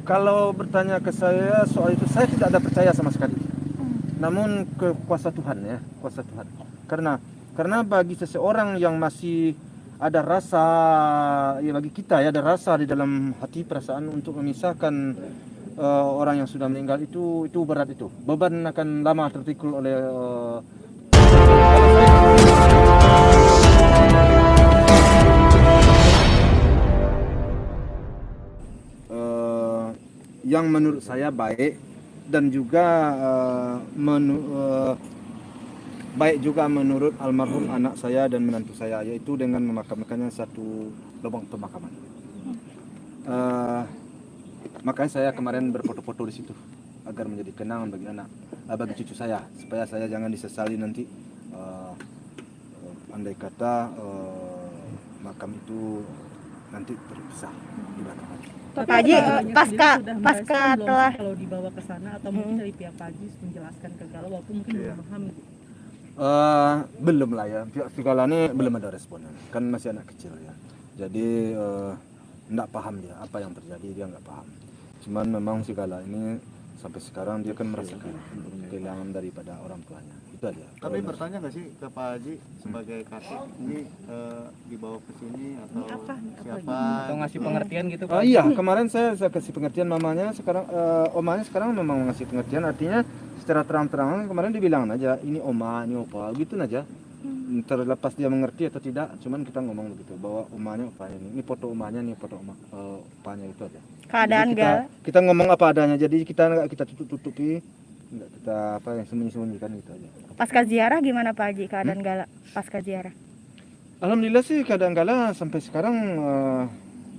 Kalau bertanya ke saya soal itu, saya tidak ada percaya sama sekali. Namun ke kuasa Tuhan ya, kuasa Tuhan. Karena bagi seseorang yang masih ada rasa, ya bagi kita ya ada rasa di dalam hati perasaan untuk memisahkan orang yang sudah meninggal, itu berat, itu beban akan lama terpikul oleh eh, yang menurut saya baik, dan juga baik juga menurut almarhum anak saya dan menantu saya, yaitu dengan memakamkannya satu lubang pemakaman. Eh, Makanya saya kemarin berfoto-foto di situ agar menjadi kenangan bagi bagi cucu saya, supaya saya jangan disesali nanti. eh, Andai kata makam itu nanti terpisah di belakang lagi. Pak Haji, pasca telah kalau dibawa ke sana atau mungkin dari pihak Pak Haji menjelaskan ke Galau walaupun mungkin belum paham. Belum lah ya, pihak Vigala ini belum ada respon, kan masih anak kecil ya, jadi nggak paham dia apa yang terjadi, dia nggak paham. Cuman memang Vigala ini sampai sekarang dia kan merasakan kehilangan daripada orang tuanya, itu aja. Tapi bertanya nggak sih ke Pak Haji sebagai kakek ini dibawa ke sini atau siapa? Atau ngasih pengertian gitu Pak? Iya, kemarin saya kasih pengertian mamanya, sekarang omanya sekarang memang ngasih pengertian, artinya secara terang-terangan kemarin dibilang aja ini oma, ini opa, gitu aja. Terlepas dia mengerti atau tidak, cuman kita ngomong begitu bahwa omanya opanya ini foto omanya, ini foto opanya, itu aja. keadaan Kita ngomong apa adanya, jadi kita nggak kita tutup-tutupi, nggak kita apa yang sembunyi-sembunyikan, gitu aja. pasca ziarah gimana Pak Haji, keadaan Gala pasca ziarah? Alhamdulillah sih keadaan Gala sampai sekarang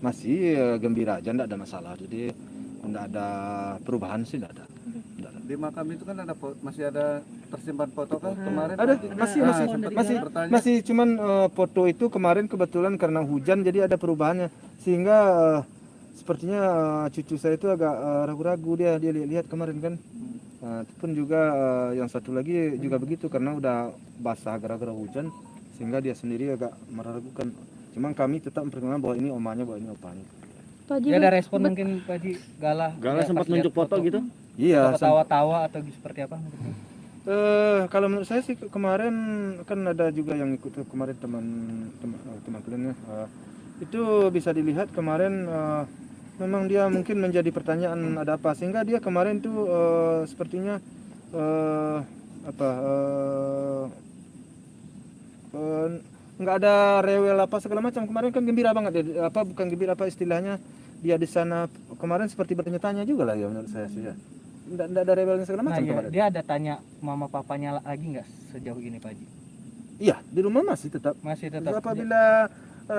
masih gembira aja, enggak ada masalah. Jadi enggak ada perubahan sih, enggak ada. Di makam itu kan ada masih ada tersimpan foto kan kemarin? Ada, masih cuman foto itu kemarin kebetulan karena hujan jadi ada perubahannya, sehingga sepertinya cucu saya itu agak ragu-ragu, dia lihat kemarin kan. Itu pun juga yang satu lagi juga begitu, karena udah basah gara-gara hujan, sehingga dia sendiri agak meragukan. Cuman kami tetap memperkenalkan bahwa ini omanya, bahwa ini opanya. Ya ada respon mungkin Pak Haji Gala sempat nunjuk foto gitu? Iya, tawa-tawa atau seperti apa? kalau menurut saya sih kemarin kan ada juga yang ikut kemarin, teman kalian ya. Itu bisa dilihat kemarin memang dia mungkin menjadi pertanyaan ada apa, sehingga dia kemarin tuh sepertinya nggak ada rewel apa segala macam. Kemarin kan gembira banget dia, bukan gembira apa istilahnya, dia di sana kemarin seperti bertanya-tanya juga lah ya menurut saya sih ya. Nggak ada rewelnya segala macam kemarin. Dia ada tanya mama papanya lagi nggak sejauh ini Pak Haji? Iya, di rumah masih tetap. Apabila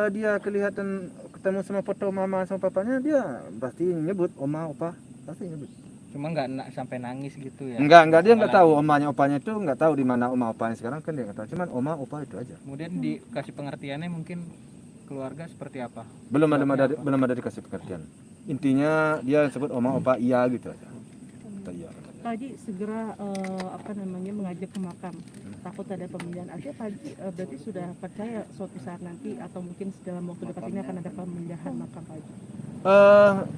dia kelihatan ketemu sama foto mama sama papanya, dia pasti nyebut oma, opa, pasti nyebut. Cuma nggak sampai nangis gitu ya? Enggak, dia nggak tahu omanya opanya itu, nggak tahu di mana oma opanya sekarang, kan dia nggak tahu. Cuman oma opa itu aja. Kemudian dikasih pengertiannya mungkin keluarga seperti apa? Belum ada dikasih pengertian. Intinya dia sebut oma opa iya gitu aja. Iya. Pak Haji segera mengajak ke makam, takut ada pemindahan. Artinya Pak Haji berarti sudah percaya suatu saat nanti atau mungkin dalam waktu dekat ini akan ada pemindahan makam Pak Haji?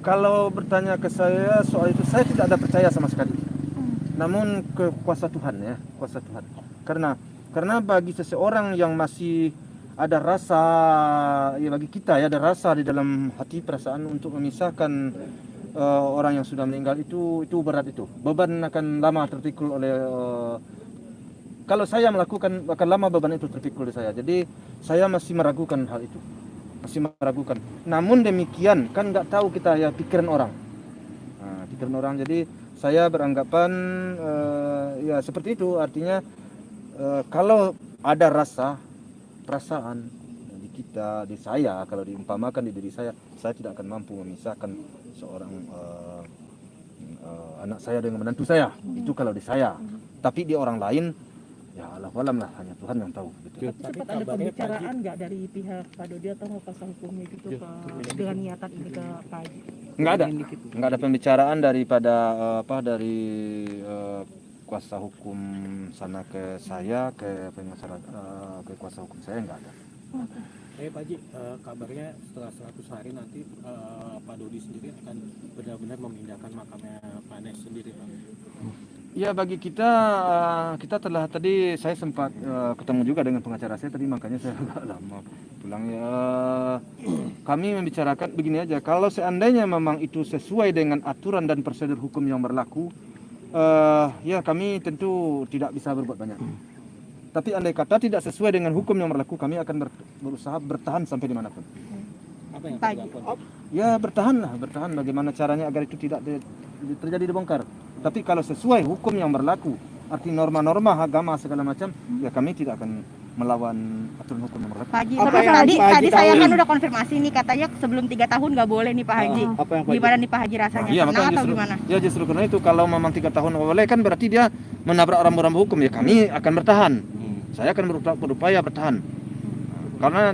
Kalau bertanya ke saya soal itu, saya tidak ada percaya sama sekali. Namun ke kuasa Tuhan ya, kuasa Tuhan. Karena bagi seseorang yang masih ada rasa, ya bagi kita ya ada rasa di dalam hati perasaan untuk memisahkan orang yang sudah meninggal, itu berat, itu beban akan lama terpikul oleh kalau saya melakukan akan lama beban itu terpikul di saya. Jadi saya masih meragukan hal itu, masih meragukan. Namun demikian kan nggak tahu kita ya pikiran orang, jadi saya beranggapan ya seperti itu. Artinya kalau ada rasa perasaan di kita, di saya, kalau diumpamakan di diri saya tidak akan mampu memisahkan seorang anak saya dengan menantu saya. Itu kalau di saya. Tapi di orang lain ya Allah alam lah, hanya Tuhan yang tahu gitu. Sempat ada pembicaraan nggak dari pihak Pak Dodi atau kuasa hukumnya gitu dengan niatan ini ke Pak Haji? Nggak ada pembicaraan daripada dari kuasa hukum sana ke saya, ke kuasa hukum saya, nggak ada. Pak Haji, kabarnya setelah 100 hari nanti Pak Dodi sendiri akan benar-benar memindahkan makamnya Pak Anes sendiri, Pak. Ya, bagi kita telah tadi saya sempat ketemu juga dengan pengacara saya tadi, makanya saya agak lama pulang ya. Kami membicarakan begini aja, kalau seandainya memang itu sesuai dengan aturan dan prosedur hukum yang berlaku, ya kami tentu tidak bisa berbuat banyak. Tapi andai kata tidak sesuai dengan hukum yang berlaku, kami akan berusaha bertahan sampai dimanapun. Apa yang Pak akan dilakukan? Ya bertahan. Bagaimana caranya agar itu tidak terjadi dibongkar. Tapi kalau sesuai hukum yang berlaku, arti norma-norma agama segala macam, ya kami tidak akan melawan aturan hukum yang berlaku. Pak Haji, Apa tapi yang tadi Pak Haji saya tahu? kan udah konfirmasi nih, katanya sebelum 3 tahun nggak boleh nih Pak Haji. Apa yang Pak Haji? Gimana nih Pak Haji rasanya? Iya, Senang makanya atau justru, gimana? ya justru karena itu kalau memang 3 tahun boleh kan berarti dia menabrak rambu-rambu hukum, ya kami akan bertahan. Saya akan berupaya bertahan. Karena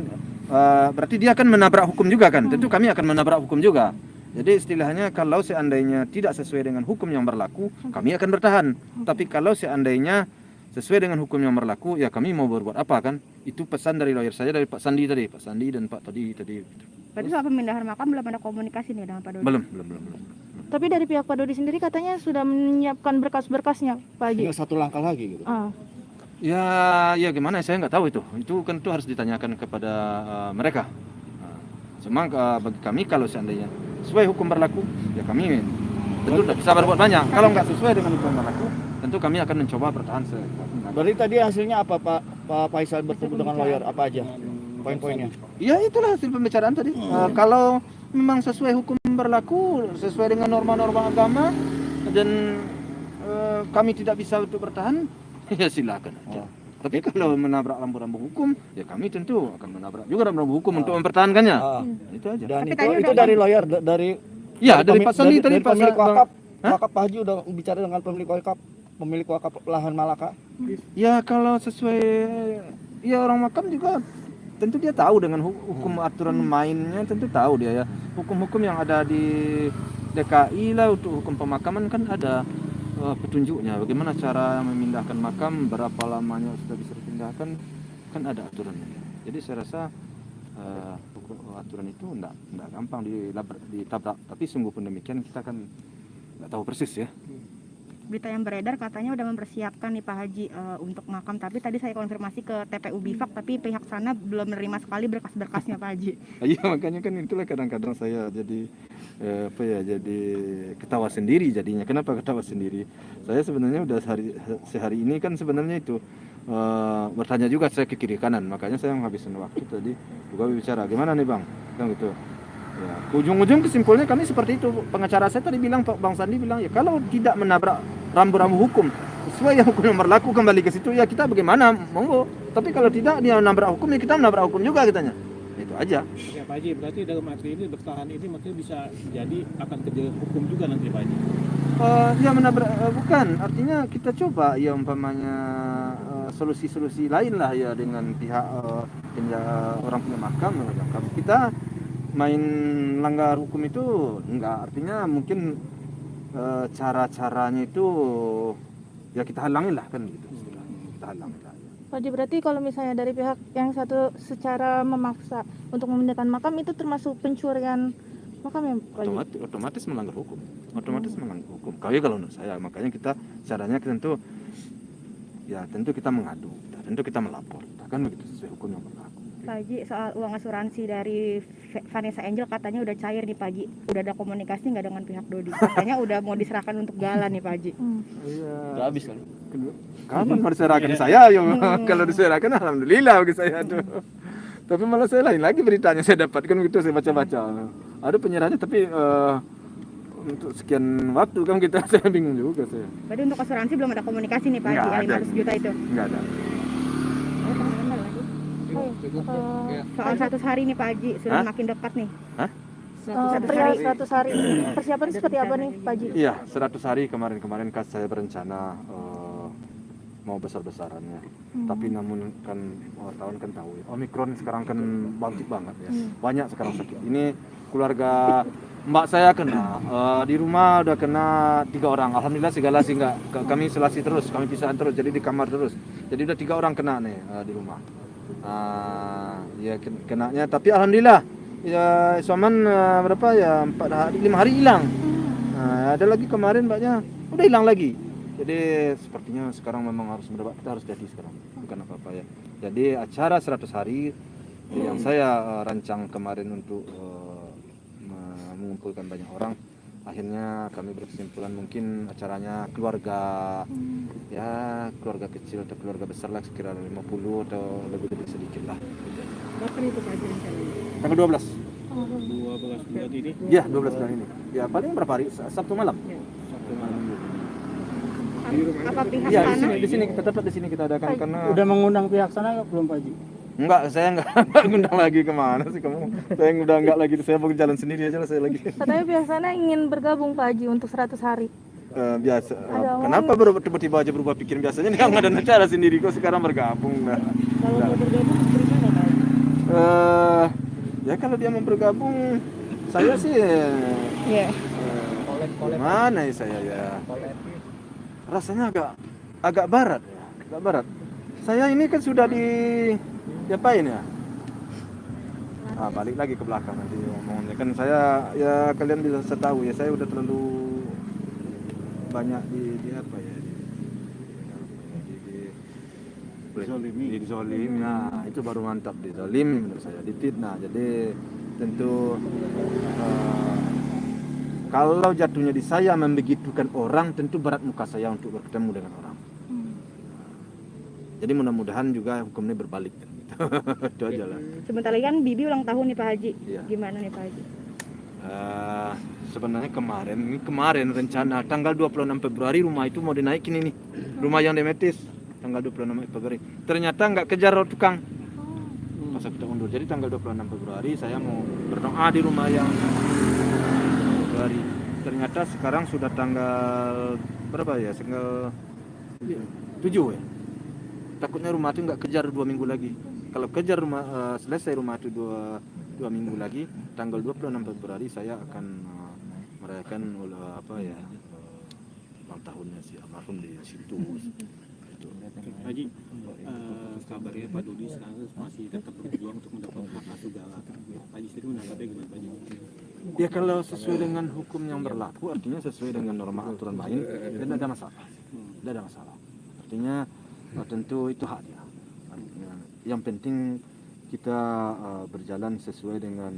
berarti dia akan menabrak hukum juga kan. Tentu kami akan menabrak hukum juga. Jadi istilahnya kalau seandainya tidak sesuai dengan hukum yang berlaku, kami akan bertahan. Tapi kalau seandainya sesuai dengan hukum yang berlaku, ya kami mau berbuat apa kan? Itu pesan dari lawyer saya, dari Pak Sandi dan Pak tadi. Berarti soal pemindahan makam belum ada komunikasi nih dengan Pak Dodi? Belum. Tapi dari pihak Pak Dodi sendiri katanya sudah menyiapkan berkas-berkasnya, Pak Haji. Tinggal satu langkah lagi gitu. Ya gimana? Saya nggak tahu itu. Itu kan itu harus ditanyakan kepada mereka. Cuma bagi kami kalau seandainya sesuai hukum berlaku, ya kami tentu tidak bisa berbuat banyak. Kalau nggak sesuai dengan hukum berlaku, tentu kami akan mencoba bertahan sekuatnya. Berarti tadi hasilnya apa Pak Faisal bertemu dengan lawyer apa aja? Poin-poinnya. Ya itulah hasil pembicaraan tadi. Kalau memang sesuai hukum berlaku, sesuai dengan norma-norma agama dan kami tidak bisa untuk bertahan, ya silakan aja. Tapi kalau menabrak rambu-rambu hukum, ya kami tentu akan menabrak juga rambu-rambu hukum untuk mempertahankannya. Itu aja. Dan Tapi tadi itu udah dari lawyer dari Ya dari Pak Sandi tadi dari Pak pemilik Sa- wakaf. Hah? Wakaf Pak Haji udah bicara dengan pemilik wakaf lahan Malaka. Ya kalau sesuai, ya orang makam juga tentu dia tahu dengan hukum aturan mainnya, tentu tahu dia ya. Hukum-hukum yang ada di DKI lah untuk hukum pemakaman kan ada petunjuknya. Bagaimana cara memindahkan makam, berapa lamanya sudah bisa dipindahkan, kan ada aturannya. Jadi saya rasa aturan itu enggak gampang ditabrak. Tapi sungguh pun demikian kita kan nggak tahu persis ya. Berita yang beredar katanya udah mempersiapkan nih Pak Haji untuk makam, tapi tadi saya konfirmasi ke TPU Bifak, tapi pihak sana belum menerima sekali berkas-berkasnya Pak Haji. Iya makanya kan itulah kadang-kadang saya jadi jadi ketawa sendiri jadinya. Kenapa ketawa sendiri? Saya sebenarnya udah sehari ini kan sebenarnya itu bertanya juga saya ke kiri kanan, makanya saya menghabiskan waktu tadi juga bicara gimana nih Bang, kan gitu. Ya, ujung-ujung kesimpulannya kami seperti itu. Pengacara saya tadi bilang, Bang Sandi bilang ya kalau tidak menabrak rambu-rambu hukum sesuai yang hukum yang berlaku kembali ke situ, ya kita bagaimana monggo. Tapi kalau tidak dia menabrak hukum, ya kita menabrak hukum juga kitanya. Itu aja. Ya Pak Haji, berarti dalam arti ini bertahan ini maksudnya bisa jadi akan kejerat hukum juga nanti Pak Haji. Ya menabrak bukan, artinya kita coba ya umpamanya solusi-solusi lain lah ya dengan pihak orang punya makam. Kita main langgar hukum itu enggak, artinya mungkin cara-caranya itu ya kita halangi lah kan gitu. Kita halangi lah. Pak Haji, berarti kalau misalnya dari pihak yang satu secara memaksa untuk memindahkan makam itu termasuk pencurian makam ya Pak Haji? Otomatis melanggar hukum. Melanggar hukum. Kalau menurut saya, makanya kita caranya tentu kita mengadu, tentu kita melapor, kan begitu sesuai hukum yang berlaku. Pak Haji, soal uang asuransi dari Vanessa Angel katanya udah cair nih Pak Haji. Udah ada komunikasi nggak dengan pihak Dodi? Katanya udah mau diserahkan untuk galan nih Pak Haji. Iya. Udah habis kan? Kapan mau diserahkan saya? Kalau diserahkan alhamdulillah bagi saya tuh. Tapi malah saya lain lagi beritanya saya dapatkan begitu, saya baca-baca. Ada penyerahannya tapi untuk sekian waktu kan kita saya bingung juga saya. Berarti untuk asuransi belum ada komunikasi nih Pak Haji, Nggak ada. 500 juta itu. Enggak ada. Soal 100 hari nih Pak Haji, sudah Hah? makin dekat nih. Hah? 100 Perihal hari. 100 hari persiapan seperti apa nih Pak Haji? Iya, 100 hari kemarin kan saya berencana mau besar-besarannya. Tapi namun kan wartawan kan tahu ya. Omikron sekarang kan bangkit banget ya. Banyak sekarang sakit. Ini keluarga mbak saya kena, di rumah udah kena 3 orang. Alhamdulillah segala sih enggak, kami isolasi terus, kami pisahan terus, jadi di kamar terus. Jadi udah 3 orang kena nih di rumah. Ya kenanya, tapi alhamdulillah ya Soman berapa ya 5 hari hilang. Ada lagi kemarin mbaknya udah hilang lagi. Jadi sepertinya sekarang memang harus mendapat, kita harus jadi sekarang, bukan apa-apa ya. Jadi acara 100 hari yang saya rancang kemarin untuk mengumpulkan banyak orang, akhirnya kami berkesimpulan mungkin acaranya keluarga, ya keluarga kecil atau keluarga besar lah, sekira 50 atau lebih sedikit lah. Kapan itu Pak Haji rencananya? Tanggal 12. 12 bulan ini. Ya 12 bulan ini. Ya paling berapa hari? Sabtu malam. Ya. Sabtu malam. Apa pihak Iya sana? di sini kita tetap di sini kita adakan karena Udah mengundang pihak sana belum Pak Haji? enggak, saya enggak ngundang lagi kemana sih kamu? Saya udah enggak lagi, saya mau jalan sendiri aja lah saya lagi. Katanya pihak sana ingin bergabung Pak Haji untuk 100 hari. Biasa. Ada Kenapa tiba-tiba aja berubah pikiran? Biasanya nih ada acara sendiri kok sekarang bergabung. Nah. Kalau mau bergabung bagaimana Pak Haji? Ya kalau dia mau bergabung, saya sih Iya. mana ya saya ya. Rasanya agak barat ya, agak barat. Saya ini kan sudah diapain ya? Balik lagi ke belakang nanti ngomongnya. Kan saya ya kalian bisa tahu ya, saya udah terlalu banyak di apa ya? Dizolim, nah itu baru mantap, dizolim menurut saya, difitnah. Jadi tentu kalau jatuhnya di saya membegitukan orang, tentu berat muka saya untuk bertemu dengan orang. Jadi mudah-mudahan juga hukumnya berbalik kan, gitu. Itu aja lah. Sebentar lagi kan Bibi ulang tahun nih Pak Haji. Iya. Gimana nih Pak Haji? Sebenarnya kemarin rencana tanggal 26 Februari rumah itu mau dinaikin ini. Rumah yang demetis tanggal 26 Februari. Ternyata nggak kejar tukang. Masa kita undur. Jadi tanggal 26 Februari saya mau berdoa di rumah yang Februari. Ternyata sekarang sudah tanggal berapa ya? Tanggal 7 ya. Takutnya rumah itu nggak kejar 2 minggu lagi. Kalau kejar selesai rumah itu 2 minggu lagi, tanggal 26 Februari saya akan merayakan ulang tahunnya si almarhum di situ. Haji, kabarnya Pak Dodi sekarang masih tetap berjuang untuk mendapat hak asuh segala. Pak Haji sendiri menanggapi gimana Pak Haji? Ya kalau sesuai dengan hukum yang berlaku, artinya sesuai dengan norma aturan main, dan ada masalah. Tidak ada masalah. Artinya tentu itu hak dia. Yang penting kita berjalan sesuai dengan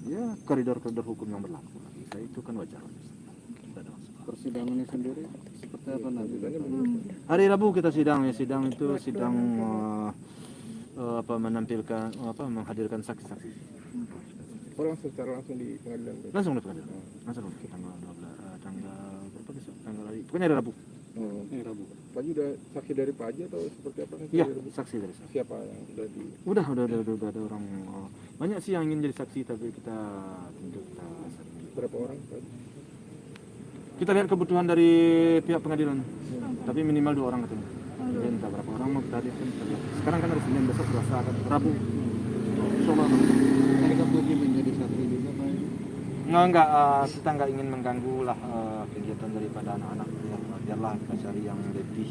ya koridor-koridor hukum yang berlaku. Saya itu kan wajar. Persidangannya sendiri seperti apa nanti? Hari Rabu kita sidang ya, sidang menghadirkan saksi-saksi. Orang secara langsung di pengadilan. Langsung di pengadilan. Langsung tanggal 12 tanggal berapa besok? Tanggal hari. Pokoknya hari Rabu. Rabu. Pak Haji udah saksi dari Pak Haji atau seperti apa? Iya, saksi dari saya. Siapa yang udah di? Udah ada orang. Banyak sih yang ingin jadi saksi, tapi kita tentu kita Berapa orang Pak Haji? kita lihat kebutuhan dari pihak pengadilan. Tapi minimal 2 orang katanya. Jadi entah berapa orang mau kita hadirkan. Kita lihat. Sekarang kan hari Senin, besok Selasa, Rabu. Coba. Hari Kabupaten menjadi saksi juga Pak Haji? Enggak, kita nggak ingin mengganggu lah kegiatan daripada anak-anak ya, biarlah kita cari yang lebih